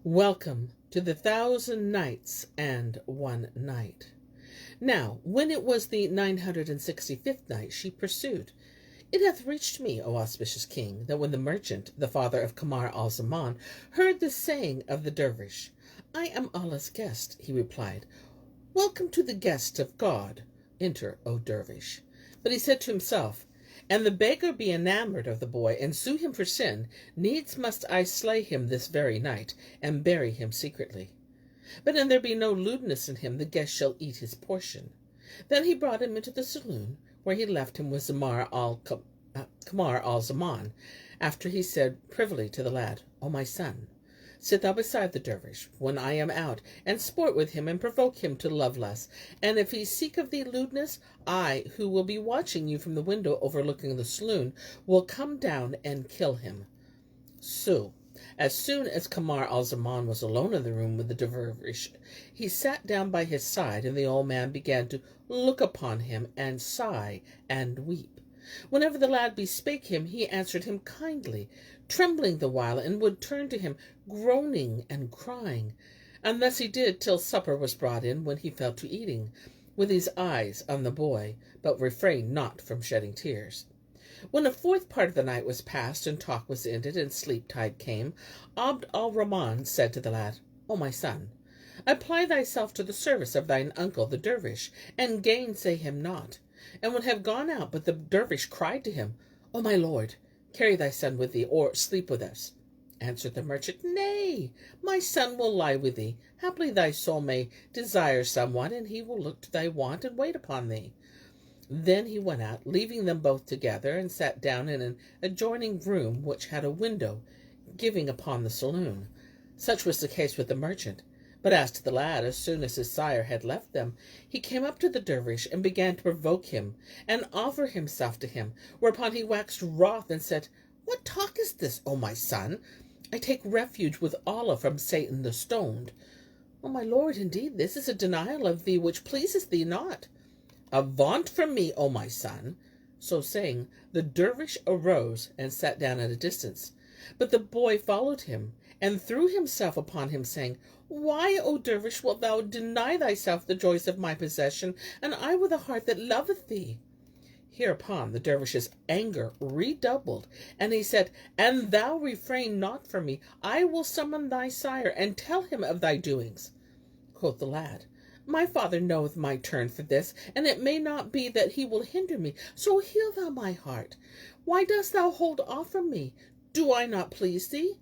Welcome to the 1000 Nights and 1 Night. Now, when it was the 965th night, she pursued, It hath reached me, O auspicious king, that when the merchant, the father of Kamar al-Zaman, heard the saying of the dervish, I am Allah's guest, he replied, Welcome to the guest of God. Enter, O dervish. But he said to himself, An the beggar be enamoured of the boy, and sue him for sin, needs must I slay him this very night, and bury him secretly. But an there be no lewdness in him, the guest shall eat his portion. Then he brought him into the saloon, where he left him with Kamar al-Zaman, after he said privily to the lad, O my son, sit thou beside the dervish, when I am out, and sport with him, and provoke him to love less. And if he seek of thee lewdness, I, who will be watching you from the window overlooking the saloon, will come down and kill him. So, as soon as Kamar al-Zaman was alone in the room with the dervish, he sat down by his side, and the old man began to look upon him, and sigh, and weep. Whenever the lad bespake him, he answered him kindly, trembling the while, and would turn to him, groaning and crying. And thus he did till supper was brought in, when he fell to eating, with his eyes on the boy, but refrained not from shedding tears. When a fourth part of the night was past, and talk was ended, and sleep-tide came, Abd al-Rahman said to the lad, O my son, apply thyself to the service of thine uncle the dervish, and gainsay him not, and would have gone out, but the dervish cried to him, O my lord, carry thy son with thee, or sleep with us. Answered the merchant, Nay, my son will lie with thee. Haply thy soul may desire someone, and he will look to thy want and wait upon thee. Then he went out, leaving them both together, and sat down in an adjoining room which had a window giving upon the saloon. Such was the case with the merchant. But as to the lad, as soon as his sire had left them, he came up to the dervish, and began to provoke him, and offer himself to him, whereupon he waxed wroth, and said, What talk is this, O my son? I take refuge with Allah from Satan the stoned. O my lord, indeed, this is a denial of thee which pleases thee not. Avaunt from me, O my son. So saying, the dervish arose and sat down at a distance. But the boy followed him, and threw himself upon him, saying, Why, O dervish, wilt thou deny thyself the joys of my possession, and I with a heart that loveth thee? Hereupon the dervish's anger redoubled, and he said, An thou refrain not from me, I will summon thy sire, and tell him of thy doings. Quoth the lad, My father knoweth my turn for this, and it may not be that he will hinder me, so heal thou my heart. Why dost thou hold off from me? Do I not please thee?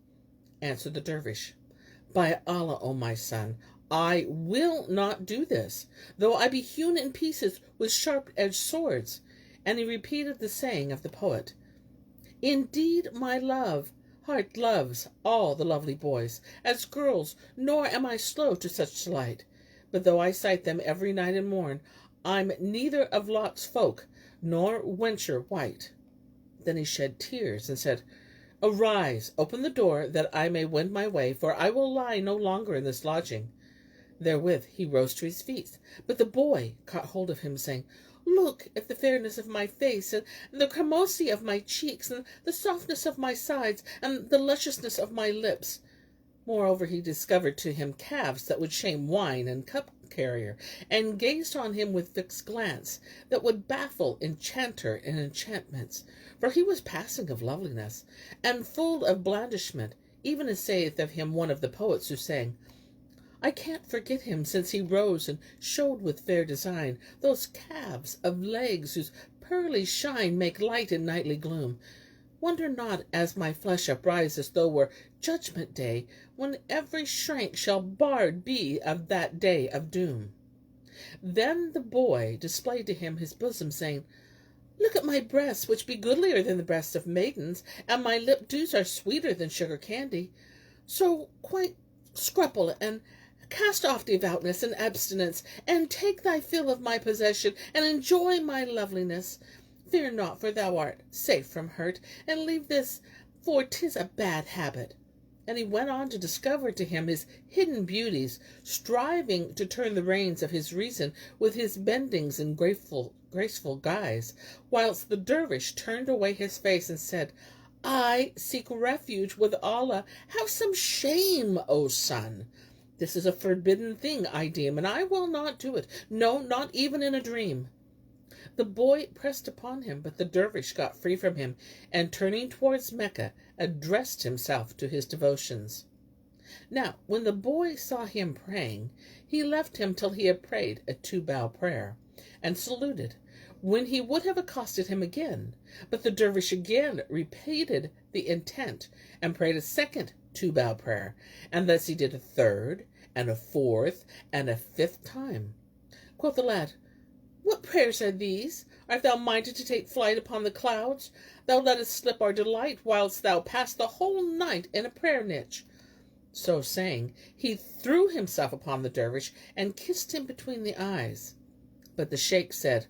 Answered the dervish, By Allah, O my son, I will not do this, though I be hewn in pieces with sharp-edged swords. And he repeated the saying of the poet, Indeed, my heart loves all the lovely boys, as girls, nor am I slow to such delight. But though I sight them every night and morn, I'm neither of Lot's folk, nor wencher white. Then he shed tears, and said, Arise, open the door, that I may wend my way, for I will lie no longer in this lodging. Therewith he rose to his feet, but the boy caught hold of him, saying, Look at the fairness of my face, and the cremosi of my cheeks, and the softness of my sides, and the lusciousness of my lips. Moreover, he discovered to him calves that would shame wine and cup-carrier, and gazed on him with fixed glance, that would baffle enchanter in enchantments, for he was passing of loveliness, and full of blandishment, even as saith of him one of the poets, who sang, I can't forget him since he rose and showed with fair design those calves of legs whose pearly shine make light in nightly gloom. Wonder not as my flesh uprises, though were judgment day, when every shrink shall barred be of that day of doom. Then the boy displayed to him his bosom, saying, Look at my breasts, which be goodlier than the breasts of maidens, and my lip dews are sweeter than sugar candy. So quite scruple, and cast off devoutness and abstinence, and take thy fill of my possession, and enjoy my loveliness. Fear not, for thou art safe from hurt, and leave this, for 'tis a bad habit. And he went on to discover to him his hidden beauties, striving to turn the reins of his reason with his bendings and graceful guise, whilst the dervish turned away his face and said, I seek refuge with Allah. Have some shame, O son. This is a forbidden thing, I deem, and I will not do it. No, not even in a dream. The boy pressed upon him, but the dervish got free from him, and turning towards Mecca, addressed himself to his devotions. Now, when the boy saw him praying, he left him till he had prayed a 2-bow prayer, and saluted, when he would have accosted him again. But the dervish again repeated the intent, and prayed a second 2-bow prayer, and thus he did a third, and a fourth, and a 5th time. Quoth the lad, What prayers are these? Art thou minded to take flight upon the clouds? Thou lettest slip our delight, whilst thou pass the whole night in a prayer niche. So saying, he threw himself upon the dervish, and kissed him between the eyes. But the sheikh said,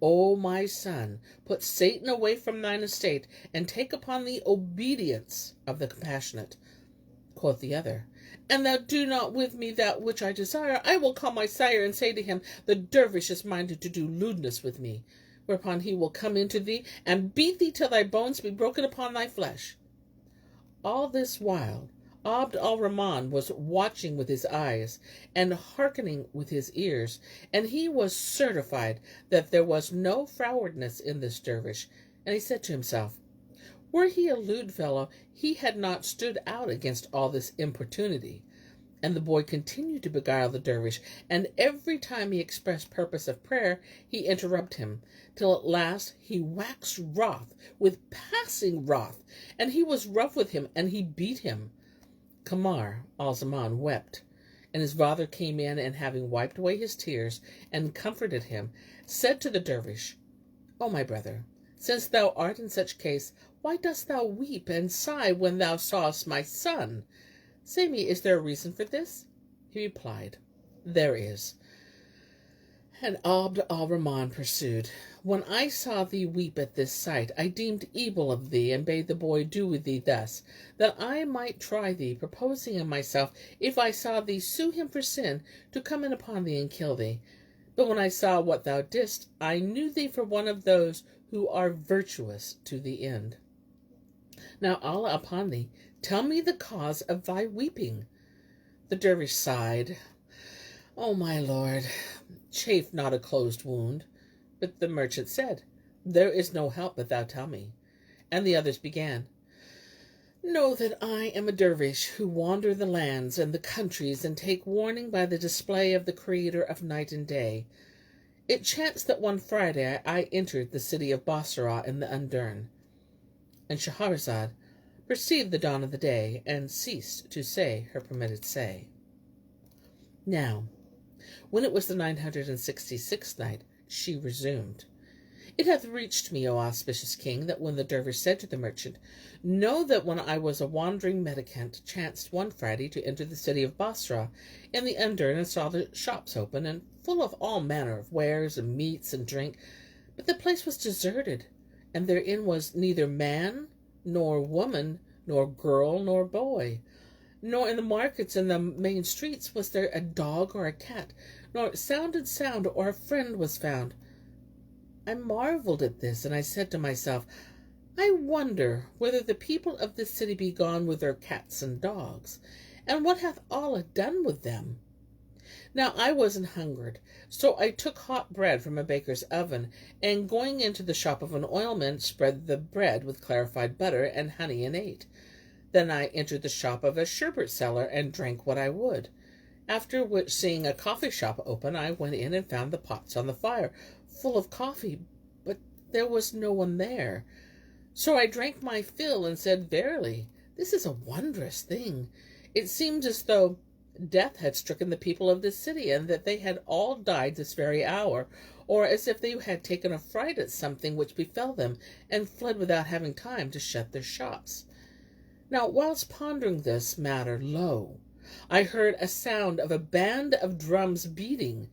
O my son, put Satan away from thine estate, and take upon thee obedience of the compassionate. Quoth the other, An thou do not with me that which I desire, I will call my sire, and say to him, The dervish is minded to do lewdness with me, whereupon he will come into thee, and beat thee till thy bones be broken upon thy flesh. All this while Abd al-Rahman was watching with his eyes, and hearkening with his ears, and he was certified that there was no frowardness in this dervish, and he said to himself, Were he a lewd fellow, he had not stood out against all this importunity. And the boy continued to beguile the dervish, and every time he expressed purpose of prayer, he interrupted him, till at last he waxed wroth, with passing wrath, and he was rough with him, and he beat him. Kamar Al-Zaman wept, and his father came in, and having wiped away his tears, and comforted him, said to the dervish, O my brother, since thou art in such case, why dost thou weep and sigh when thou sawest my son? Say me, is there a reason for this? He replied, There is. And Abd al-Rahman pursued, When I saw thee weep at this sight, I deemed evil of thee, and bade the boy do with thee thus, that I might try thee, proposing in myself, if I saw thee sue him for sin, to come in upon thee and kill thee. But when I saw what thou didst, I knew thee for one of those who are virtuous to the end. Now Allah upon thee, tell me the cause of thy weeping. The dervish sighed, O my lord, chafe not a closed wound. But the merchant said, There is no help but thou tell me. And the others began, Know that I am a dervish who wander the lands and the countries, and take warning by the display of the Creator of night and day. It chanced that one Friday I entered the city of Basra in the Undurn. And Shahrazad perceived the dawn of the day, and ceased to say her permitted say. Now, when it was the 966th night, she resumed, It hath reached me, O auspicious king, that when the dervish said to the merchant, Know that when I was a wandering mendicant, chanced one Friday to enter the city of Basra in the Undurn, and saw the shops open, and full of all manner of wares, and meats, and drink, but the place was deserted, and therein was neither man, nor woman, nor girl, nor boy. Nor in the markets and the main streets was there a dog or a cat, nor sounded sound or a friend was found. I marveled at this, and I said to myself, I wonder whether the people of this city be gone with their cats and dogs, and what hath Allah done with them? Now I was an hungered, so I took hot bread from a baker's oven, and going into the shop of an oilman, spread the bread with clarified butter and honey, and ate. Then I entered the shop of a sherbet seller, and drank what I would. After which, seeing a coffee shop open, I went in and found the pots on the fire, full of coffee, but there was no one there. So I drank my fill, and said, Verily, this is a wondrous thing. It seems as though death had stricken the people of this city, and that they had all died this very hour, or as if they had taken a fright at something which befell them, and fled without having time to shut their shops. Now, whilst pondering this matter, lo, I heard a sound of a band of drums beating,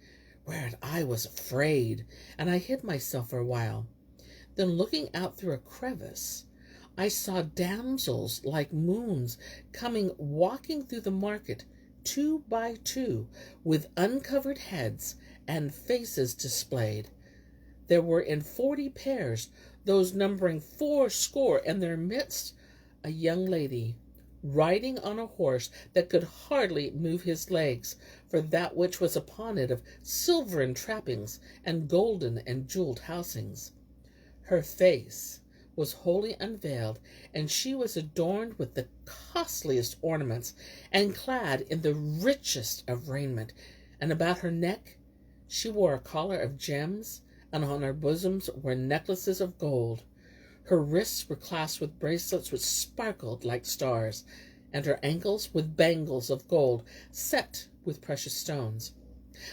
whereat I was afraid, and I hid myself for a while. Then looking out through a crevice, I saw damsels like moons coming walking through the market, 2 by 2, with uncovered heads and faces displayed. There were in 40 pairs, those numbering 80, in their midst a young lady riding on a horse that could hardly move his legs for that which was upon it of silvern trappings and golden and jewelled housings. Her face was wholly unveiled, and she was adorned with the costliest ornaments, and clad in the richest of raiment, and about her neck she wore a collar of gems, and on her bosoms were necklaces of gold. Her wrists were clasped with bracelets which sparkled like stars, and her ankles with bangles of gold set with precious stones.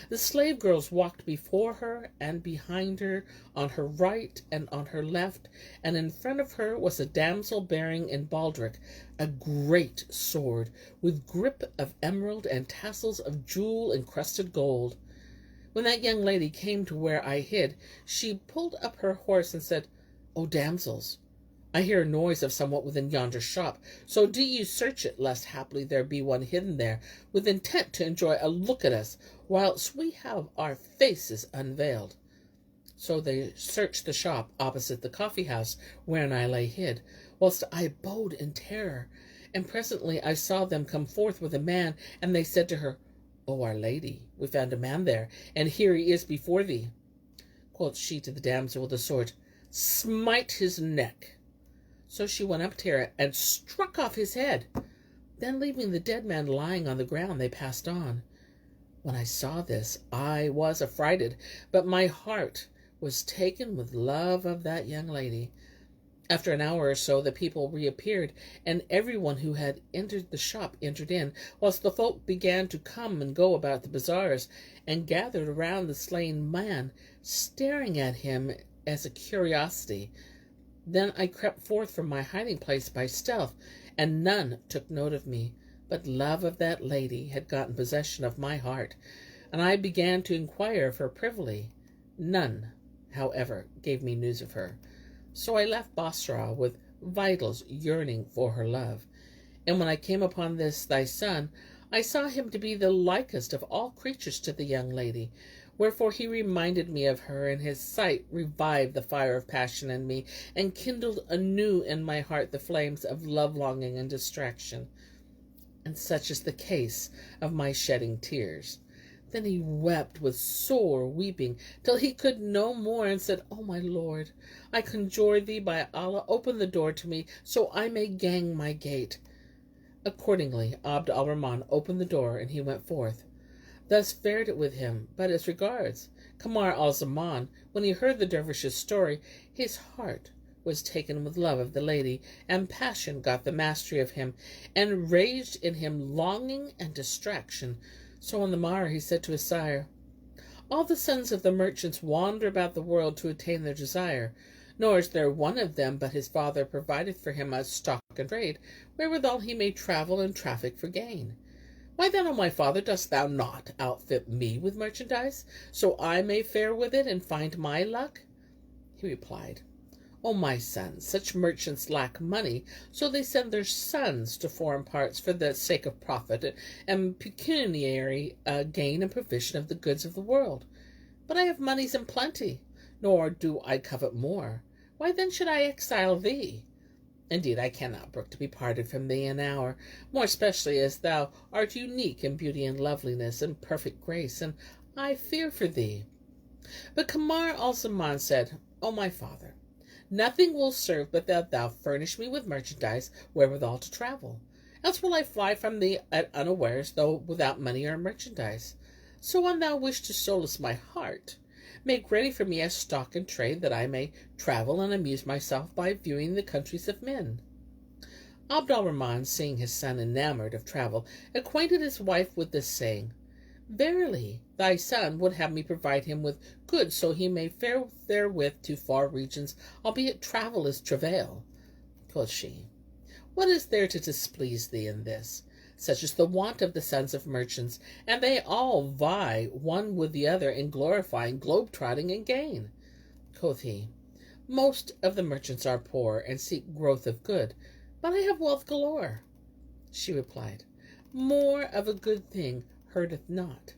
The slave girls walked before her and behind her, on her right and on her left, and in front of her was a damsel bearing in baldric a great sword, with grip of emerald and tassels of jewel-encrusted gold. When that young lady came to where I hid, she pulled up her horse and said, "O damsels, I hear a noise of somewhat within yonder shop, so do you search it, lest haply there be one hidden there, with intent to enjoy a look at us, whilst we have our faces unveiled." So they searched the shop opposite the coffee-house wherein I lay hid, whilst I abode in terror. And presently I saw them come forth with a man, and they said to her, "O our lady, we found a man there, and here he is before thee." Quoth she to the damsel with the sword, "Smite his neck." So she went up to her and struck off his head. Then, leaving the dead man lying on the ground, they passed on. When I saw this, I was affrighted, but my heart was taken with love of that young lady. After an hour or so, the people reappeared, and everyone who had entered the shop entered in, whilst the folk began to come and go about the bazaars, and gathered around the slain man, staring at him as a curiosity. Then I crept forth from my hiding place by stealth, and none took note of me, but love of that lady had gotten possession of my heart, and I began to inquire of her privily. None, however, gave me news of her. So I left Basra with vitals yearning for her love. And when I came upon this thy son, I saw him to be the likest of all creatures to the young lady, wherefore he reminded me of her, and his sight revived the fire of passion in me, and kindled anew in my heart the flames of love-longing and distraction. And such is the case of my shedding tears. Then he wept with sore weeping, till he could no more, and said, "O my lord, I conjure thee by Allah, open the door to me, so I may gang my gait." Accordingly, Abd al-Rahman opened the door, and he went forth. Thus fared it with him. But as regards Kamar al-Zaman, when he heard the dervish's story, his heart was taken with love of the lady, and passion got the mastery of him, and raged in him longing and distraction. So on the morrow he said to his sire, "All the sons of the merchants wander about the world to attain their desire, nor is there one of them but his father provided for him a stock and trade, wherewithal he may travel and traffic for gain. Why then, O my father, dost thou not outfit me with merchandise, so I may fare with it and find my luck?" He replied, "O my son, such merchants lack money, so they send their sons to foreign parts for the sake of profit and pecuniary gain and provision of the goods of the world. But I have monies in plenty, nor do I covet more. Why then should I exile thee? Indeed, I cannot brook to be parted from thee an hour, more especially as thou art unique in beauty and loveliness and perfect grace, and I fear for thee." But Kamar al-Zaman said, "O my father, nothing will serve but that thou furnish me with merchandise wherewithal to travel. Else will I fly from thee at unawares, though without money or merchandise. So when thou wish to solace my heart, make ready for me a stock and trade, that I may travel and amuse myself by viewing the countries of men." Abd al-Rahman, seeing his son enamored of travel, acquainted his wife with this, saying, "Verily, thy son would have me provide him with goods, so he may fare therewith to far regions, albeit travel is travail." Quoth she, "What is there to displease thee in this? Such is the wont of the sons of merchants, and they all vie one with the other in glorifying globe-trotting and gain." Quoth he, "Most of the merchants are poor and seek growth of good, but I have wealth galore." She replied, "More of a good thing hurteth not,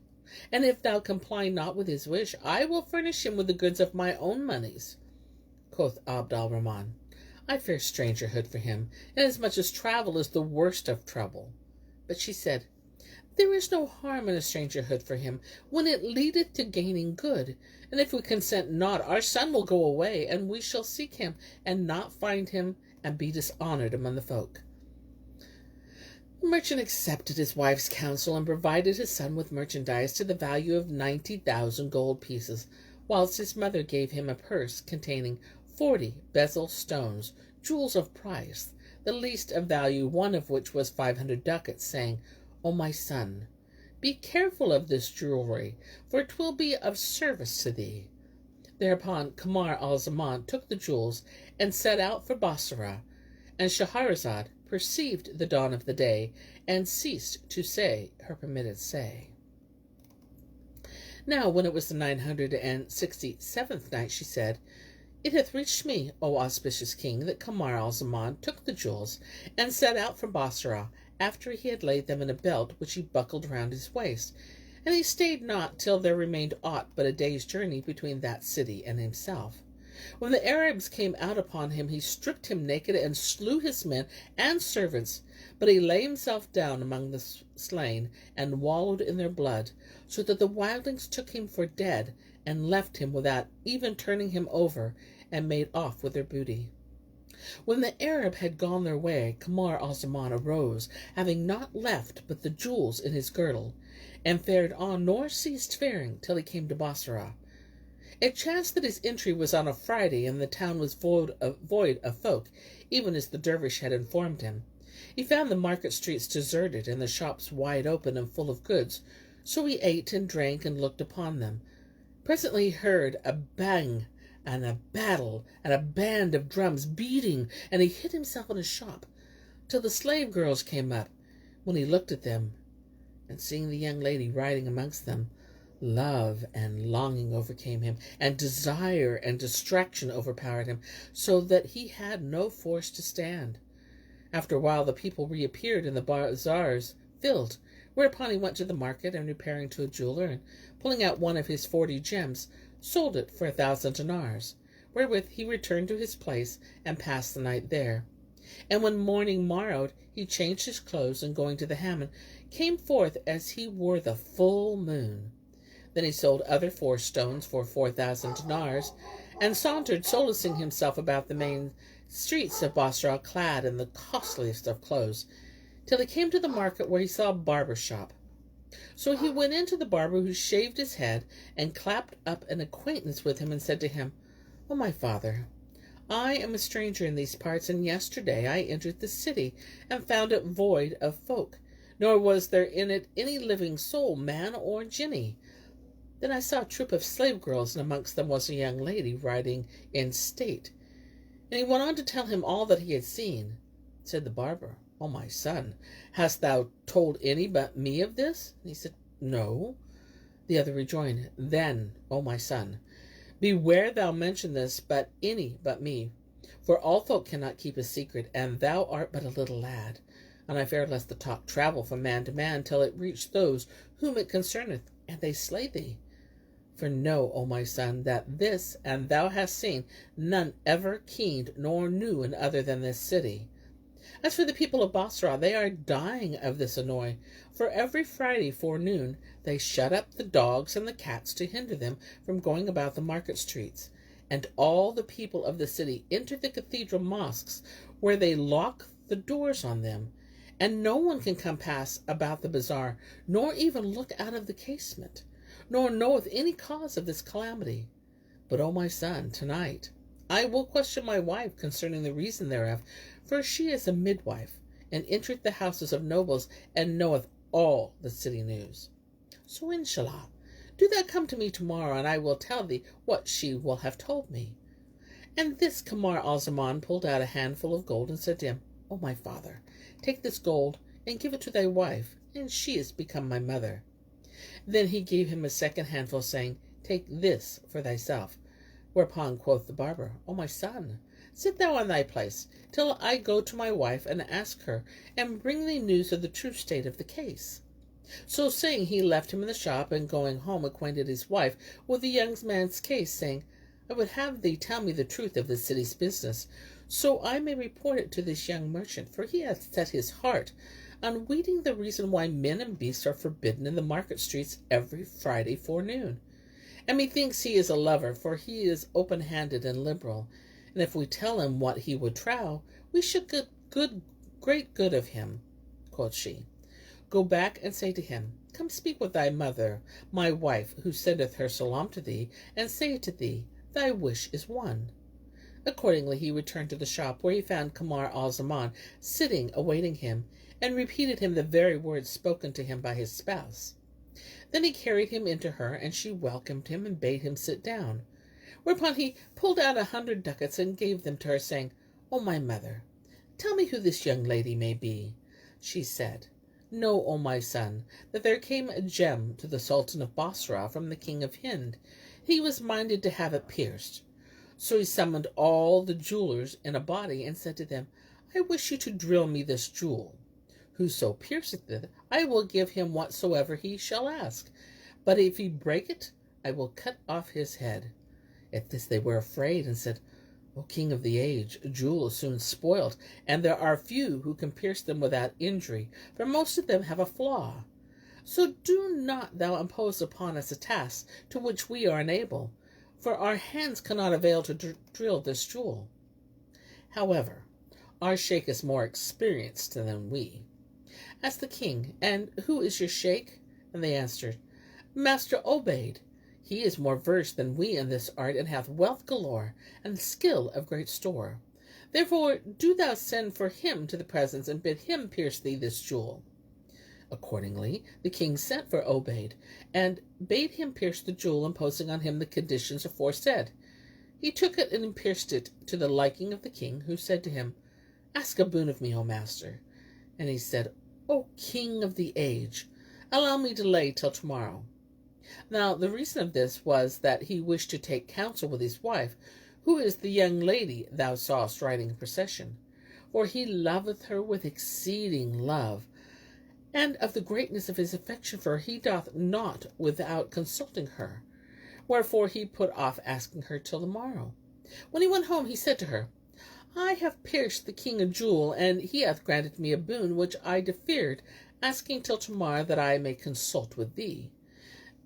and if thou comply not with his wish, I will furnish him with the goods of my own monies." Quoth Abd al-Rahman, I fear strangerhood for him, inasmuch as travel is the worst of trouble. But she said, There is no harm in a strangerhood for him, when it leadeth to gaining good. And if we consent not, our son will go away, and we shall seek him, and not find him, and be dishonored among the folk. The merchant accepted his wife's counsel, and provided his son with merchandise to the value of 90,000 gold pieces, whilst his mother gave him a purse containing 40 bezel stones, jewels of price, the least of value, one of which was 500 ducats, saying, O my son, be careful of this jewelry, for it will be of service to thee. Thereupon Kamar al-Zaman took the jewels and set out for Basra, and Shahrazad perceived the dawn of the day, and ceased to say her permitted say. Now when it was the 967th night, she said, It hath reached me, O auspicious king, that Kamar al-Zaman took the jewels, and set out from Basra, after he had laid them in a belt which he buckled round his waist, and he stayed not till there remained aught but a day's journey between that city and himself. When the Arabs came out upon him, he stripped him naked, and slew his men and servants, but he lay himself down among the slain, and wallowed in their blood, so that the wildlings took him for dead, and left him without even turning him over, and made off with their booty. When the Arab had gone their way, Kamar al-Zaman arose, having not left but the jewels in his girdle, and fared on, nor ceased faring, till he came to Basra. It chanced that his entry was on a Friday, and the town was void of folk, even as the Dervish had informed him. He found the market streets deserted, and the shops wide open and full of goods, so he ate and drank and looked upon them. Presently he heard a bang and a battle, and a band of drums beating, and he hid himself in a shop, till the slave girls came up, when he looked at them, and seeing the young lady riding amongst them, love and longing overcame him, and desire and distraction overpowered him, so that he had no force to stand. After a while the people reappeared, and the bazaars filled, whereupon he went to the market, and repairing to a jeweler, and pulling out one of his 40 gems, sold it for 1,000 dinars, wherewith he returned to his place, and passed the night there. And when morning morrowed, he changed his clothes, and going to the Hammam, came forth as he wore the full moon. Then he sold other 4 stones for 4,000 dinars, and sauntered, solacing himself about the main streets of Basra, clad in the costliest of clothes, till he came to the market, where he saw a barber's shop. So he went in to the barber, who shaved his head, and clapped up an acquaintance with him, and said to him, O my father, I am a stranger in these parts, and yesterday I entered the city, and found it void of folk, nor was there in it any living soul, man or jinni. Then I saw a troop of slave girls, and amongst them was a young lady riding in state. And he went on to tell him all that he had seen. Said the barber, O my son, hast thou told any but me of this? And he said, No. The other rejoined, Then, O my son, beware thou mention this but any but me, for all folk cannot keep a secret, and thou art but a little lad. And I fear lest the talk travel from man to man, till it reach those whom it concerneth, and they slay thee. For know, O my son, that this and thou hast seen, none ever keened nor knew in other than this city. As for the people of Basra, they are dying of this annoy, for every Friday forenoon they shut up the dogs and the cats to hinder them from going about the market streets, and all the people of the city enter the cathedral mosques, where they lock the doors on them, and no one can come pass about the bazaar, nor even look out of the casement, nor knoweth any cause of this calamity. But, O my son, tonight I will question my wife concerning the reason thereof, for she is a midwife, and entereth the houses of nobles, and knoweth all the city news. So, inshallah, do thou come to me tomorrow, and I will tell thee what she will have told me. And this Kamar al-Zaman pulled out a handful of gold, and said to him, O my father, take this gold, and give it to thy wife, and she is become my mother. Then he gave him a second handful, saying, Take this for thyself. Whereupon quoth the barber, O my son, sit thou on thy place, till I go to my wife, and ask her, and bring thee news of the true state of the case. So saying, he left him in the shop, and going home acquainted his wife with the young man's case, saying, I would have thee tell me the truth of this city's business, so I may report it to this young merchant, for he hath set his heart on weeting the reason why men and beasts are forbidden in the market streets every Friday forenoon. And methinks he is a lover, for he is open-handed and liberal, and if we tell him what he would trow, we should get great good of him. Quoth she, Go back and say to him, Come speak with thy mother, my wife, who sendeth her salam to thee, and say to thee, Thy wish is won. Accordingly he returned to the shop, where he found Kamar al-Zaman sitting awaiting him, and repeated him the very words spoken to him by his spouse. Then he carried him into her, and she welcomed him and bade him sit down. Whereupon he pulled out 100 ducats and gave them to her, saying, O my mother, tell me who this young lady may be. She said, Know, O my son, that there came a gem to the Sultan of Basra from the king of Hind. He was minded to have it pierced. So he summoned all the jewelers in a body, and said to them, I wish you to drill me this jewel. Whoso pierceth it, I will give him whatsoever he shall ask. But if he break it, I will cut off his head. At this they were afraid, and said, O king of the age, a jewel is soon spoiled, and there are few who can pierce them without injury, for most of them have a flaw. So do not thou impose upon us a task to which we are unable, for our hands cannot avail to drill this jewel. However, our sheikh is more experienced than we. Asked the king, And who is your sheikh? And they answered, Master Obaid. He is more versed than we in this art, and hath wealth galore, and skill of great store. Therefore do thou send for him to the presence, and bid him pierce thee this jewel. Accordingly the king sent for Obaid, and bade him pierce the jewel, imposing on him the conditions aforesaid. He took it and pierced it to the liking of the king, who said to him, Ask a boon of me, O master. And he said, O king of the age, allow me delay till tomorrow. Now the reason of this was that he wished to take counsel with his wife, who is the young lady thou sawest riding in procession. For he loveth her with exceeding love, and of the greatness of his affection for her he doth not without consulting her. Wherefore he put off asking her till the morrow. When he went home, he said to her, I have pierced the king a jewel, and he hath granted me a boon which I deferred, asking till tomorrow that I may consult with thee.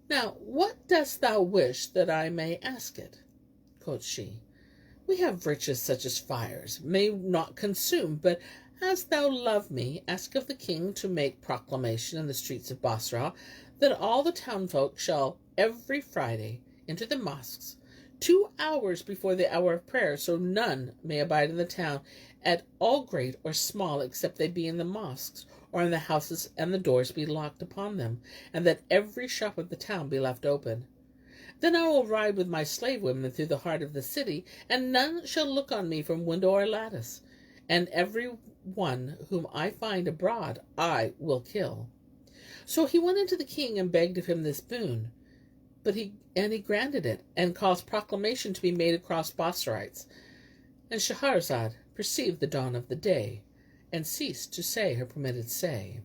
Now, what dost thou wish that I may ask it? Quoth she, We have riches such as fires may not consume, but as thou love me, ask of the king to make proclamation in the streets of Basra, that all the townfolk shall every Friday enter the mosques 2 hours before the hour of prayer, so none may abide in the town at all great or small, except they be in the mosques, or in the houses, and the doors be locked upon them, and that every shop of the town be left open. Then I will ride with my slave women through the heart of the city, and none shall look on me from window or lattice, and every one whom I find abroad I will kill. So he went into the king and begged of him this boon, but he granted it, and caused proclamation to be made across Basrites. And Shahrazad perceived the dawn of the day, and ceased to say her permitted say.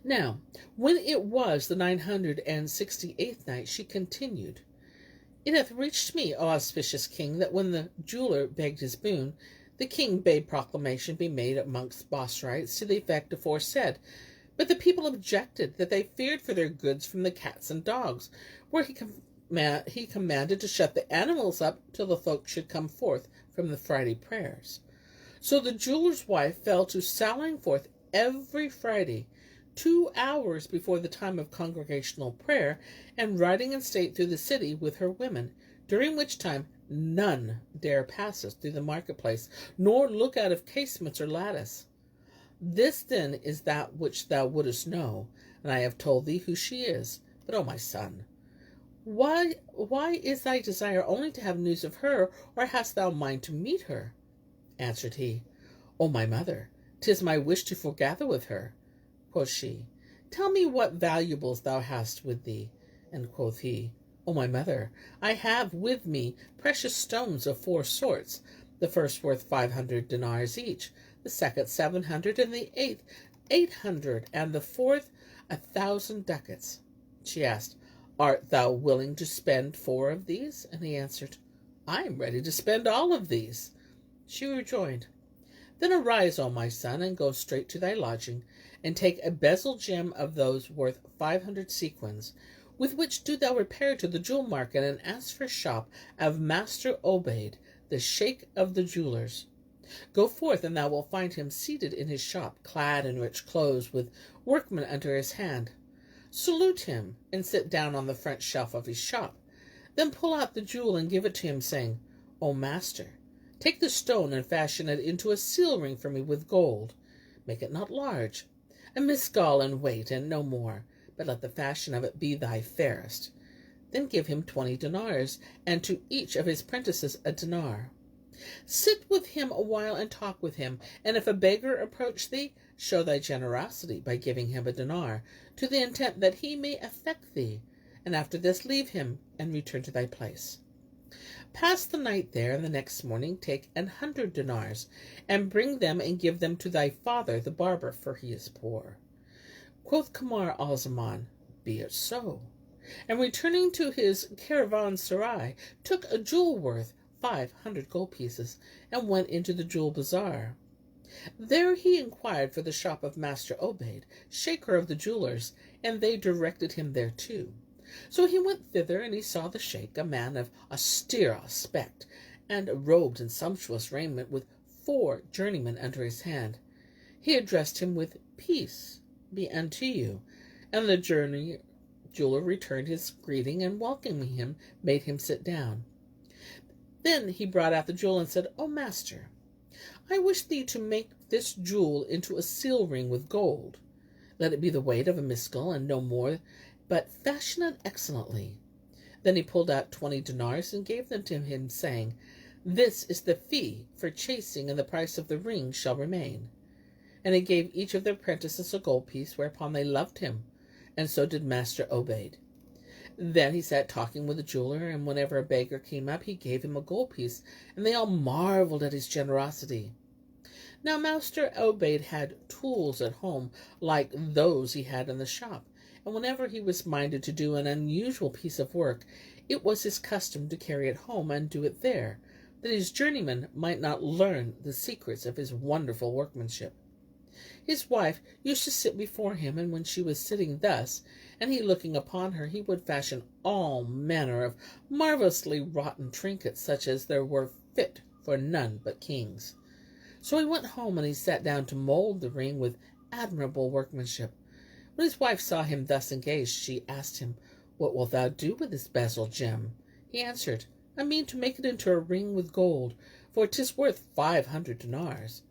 Now, when it was the 968th night, she continued, It hath reached me, O auspicious king, that when the jeweller begged his boon, the king bade proclamation be made amongst Basrites to the effect aforesaid. But the people objected, that they feared for their goods from the cats and dogs, where he commanded to shut the animals up till the folk should come forth from the Friday prayers. So the jeweller's wife fell to sallying forth every Friday, 2 hours before the time of congregational prayer, and riding in state through the city with her women, during which time none dare pass us through the marketplace, nor look out of casements or lattice. This then is that which thou wouldest know, and I have told thee who she is. But, O my son, why is thy desire only to have news of her, or hast thou mind to meet her? Answered he, O my mother, 'tis my wish to foregather with her. Quoth she, Tell me what valuables thou hast with thee. And quoth he, O my mother, I have with me precious stones of 4 sorts, the first worth 500 dinars each, the second 700, and the 800, and the fourth 1,000 ducats. She asked, Art thou willing to spend 4 of these? And he answered, I am ready to spend all of these. She rejoined, Then arise, O my son, and go straight to thy lodging, and take a bezel gem of those worth 500 sequins, with which do thou repair to the jewel market, and ask for shop of Master Obeid, the sheikh of the jewelers. Go forth, and thou wilt find him seated in his shop, clad in rich clothes, with workmen under his hand. Salute him, and sit down on the front shelf of his shop. Then pull out the jewel and give it to him, saying, O master, take the stone and fashion it into a seal ring for me with gold. Make it not large, a misgal in weight, and no more, but let the fashion of it be thy fairest. Then give him 20 dinars, and to each of his prentices a dinar. Sit with him a while and talk with him, and if a beggar approach thee, show thy generosity by giving him a dinar, to the intent that he may affect thee, and after this leave him and return to thy place. Pass the night there, and the next morning take 100 dinars, and bring them and give them to thy father the barber, for he is poor. Quoth Kamar al-Zaman, Be it so. And returning to his caravanserai, took a jewel worth 500 gold pieces, and went into the jewel bazaar. There he inquired for the shop of Master Obeid, shaker of the jewelers, and they directed him thereto. So he went thither, and he saw the sheikh, a man of austere aspect, and robed in sumptuous raiment, with 4 journeymen under his hand. He addressed him with, Peace be unto you. And the jeweler returned his greeting, and welcoming him, made him sit down. Then he brought out the jewel and said, O master, I wish thee to make this jewel into a seal ring with gold. Let it be the weight of a miskel, and no more, but fashion it excellently. Then he pulled out 20 dinars and gave them to him, saying, This is the fee for chasing, and the price of the ring shall remain. And he gave each of their apprentices a gold piece, whereupon they loved him, and so did Master Obeid. Then he sat talking with the jeweler, and whenever a beggar came up, he gave him a gold piece, and they all marveled at his generosity. Now Master Obeid had tools at home like those he had in the shop, and whenever he was minded to do an unusual piece of work, it was his custom to carry it home and do it there, that his journeymen might not learn the secrets of his wonderful workmanship. His wife used to sit before him, and when she was sitting thus, and he looking upon her, he would fashion all manner of marvelously wroughten trinkets, such as there were fit for none but kings. So he went home, and he sat down to mould the ring with admirable workmanship. When his wife saw him thus engaged, she asked him, What wilt thou do with this bezel gem? He answered, I mean to make it into a ring with gold, for 'tis worth 500 dinars.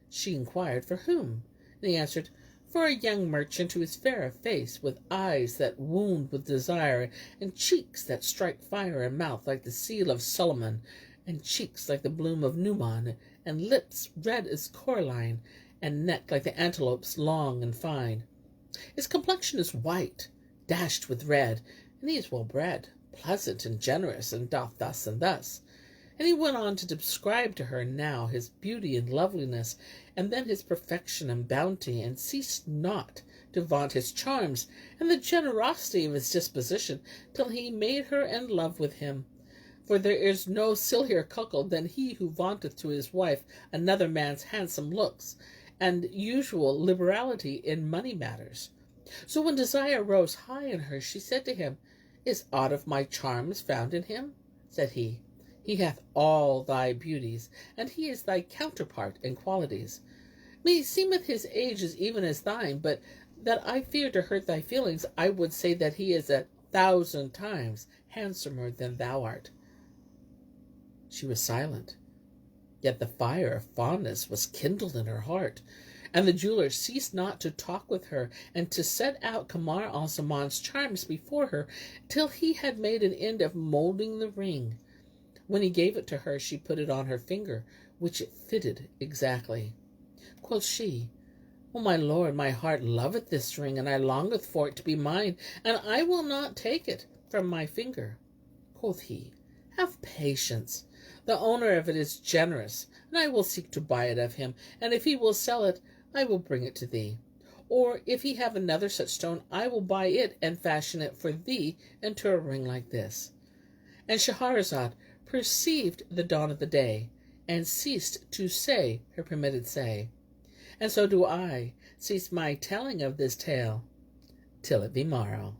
She inquired, For whom? And he answered, For a young merchant who is fair of face, with eyes that wound with desire, and cheeks that strike fire, and mouth like the seal of Solomon, and cheeks like the bloom of Numan, and lips red as coralline, and neck like the antelope's long and fine. His complexion is white, dashed with red, and he is well bred, pleasant and generous, and doth thus and thus. And he went on to describe to her now his beauty and loveliness, and then his perfection and bounty, and ceased not to vaunt his charms and the generosity of his disposition, till he made her in love with him. For there is no sillier cuckold than he who vaunteth to his wife another man's handsome looks, and usual liberality in money matters. So when desire rose high in her, she said to him, Is aught of my charms found in him? Said he, He hath all thy beauties, and he is thy counterpart in qualities. Meseemeth his age is even as thine, but that I fear to hurt thy feelings, I would say that he is 1,000 times handsomer than thou art. She was silent, yet the fire of fondness was kindled in her heart, and the jeweler ceased not to talk with her, and to set out Kamar al-Zaman's charms before her, till he had made an end of moulding the ring. When he gave it to her, she put it on her finger, which it fitted exactly. Quoth she, O my lord, my heart loveth this ring, and I longeth for it to be mine, and I will not take it from my finger. Quoth he, Have patience. The owner of it is generous, and I will seek to buy it of him, and if he will sell it, I will bring it to thee. Or if he have another such stone, I will buy it and fashion it for thee into a ring like this. And Shahrazad perceived the dawn of the day, and ceased to say her permitted say. And so do I cease my telling of this tale till it be morrow.